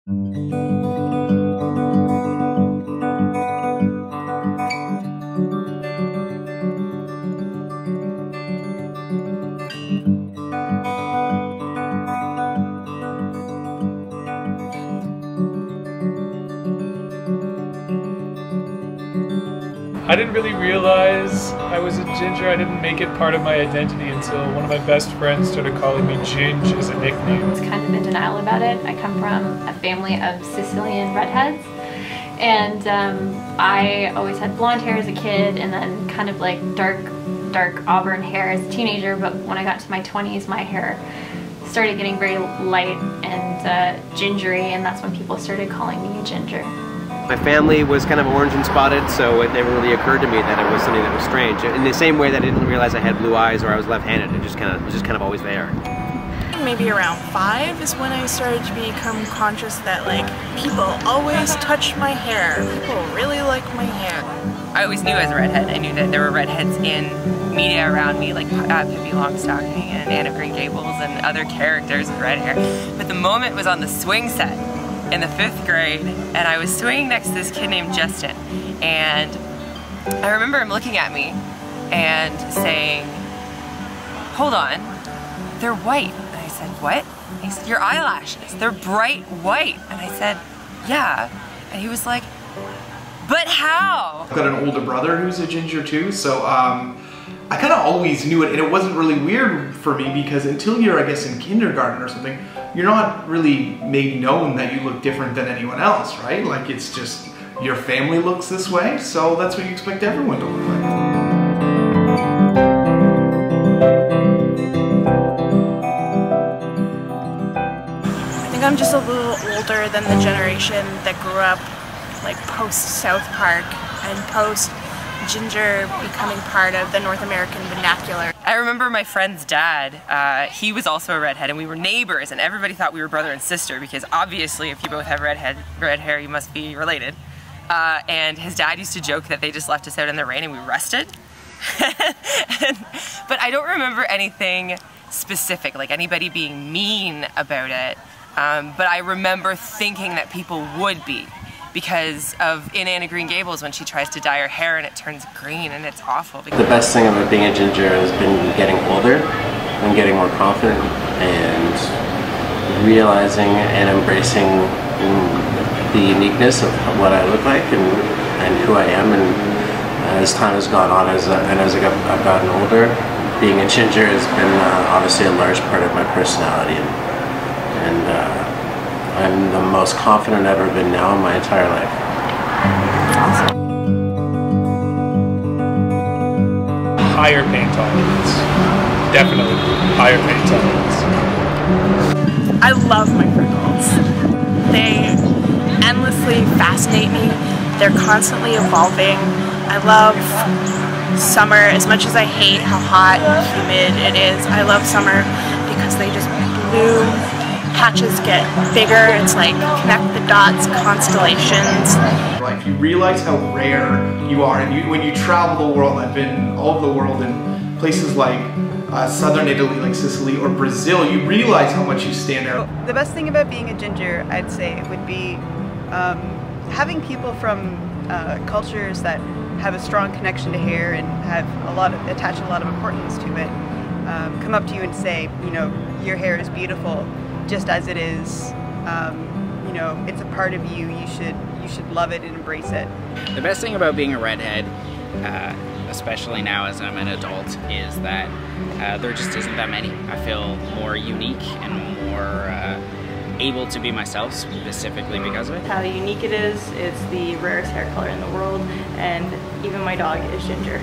I didn't really realize I was a ginger. I didn't make it part of my identity until one of my best friends started calling me Ginge as a nickname. I was kind of in denial about it. I come from a family of Sicilian redheads, and I always had blonde hair as a kid and then kind of like dark auburn hair as a teenager, but when I got to my 20s my hair started getting very light and gingery, and that's when people started calling me a ginger. My family was kind of orange and spotted, so it never really occurred to me that it was something that was strange. In the same way that I didn't realize I had blue eyes or I was left-handed, it was just kind of always there. Maybe around 5 is when I started to become conscious that like people always touch my hair. People really like my hair. I always knew I was a redhead. I knew that there were redheads in media around me, like Pippi Longstocking and Anne of Green Gables and other characters with red hair. But the moment was on the swing set in the 5th grade, and I was swinging next to this kid named Justin, and I remember him looking at me and saying, "Hold on, they're white." And I said, "What?" And he said, "Your eyelashes, they're bright white." And I said, "Yeah." And he was like, "But how?" I've got an older brother who's a ginger too, so I kind of always knew it, and it wasn't really weird for me because until you're, I guess, in kindergarten or something, you're not really made known that you look different than anyone else, right? Like, it's just your family looks this way, so that's what you expect everyone to look like. I think I'm just a little older than the generation that grew up like post South Park and post ginger becoming part of the North American vernacular. I remember my friend's dad, he was also a redhead, and we were neighbors, and everybody thought we were brother and sister because obviously if you both have red hair you must be related. And his dad used to joke that they just left us out in the rain and we rested. But I don't remember anything specific, like anybody being mean about it, but I remember thinking that people would be. Because of in Anne of Green Gables when she tries to dye her hair and it turns green and it's awful. The best thing about being a ginger has been getting older and getting more confident and realizing and embracing the uniqueness of what I look like and who I am. And as time has gone on as I've gotten older, being a ginger has been obviously a large part of my personality. And I'm the most confident I've ever been now in my entire life. Awesome. Higher pain tolerance. Definitely higher pain tolerance. I love my freckles. They endlessly fascinate me. They're constantly evolving. I love summer as much as I hate how hot and humid it is. I love summer because they just bloom. Patches get bigger, it's like connect the dots, constellations. Like, you realize how rare you are, and when you travel the world, I've been all over the world in places like southern Italy, like Sicily or Brazil, you realize how much you stand out. The best thing about being a ginger, I'd say, would be having people from cultures that have a strong connection to hair and have attach a lot of importance to it, come up to you and say, you know, your hair is beautiful. Just as it is, you know, it's a part of you. You should love it and embrace it. The best thing about being a redhead, especially now as I'm an adult, is that there just isn't that many. I feel more unique and more able to be myself specifically because of it. How unique it is. It's the rarest hair color in the world, and even my dog is ginger.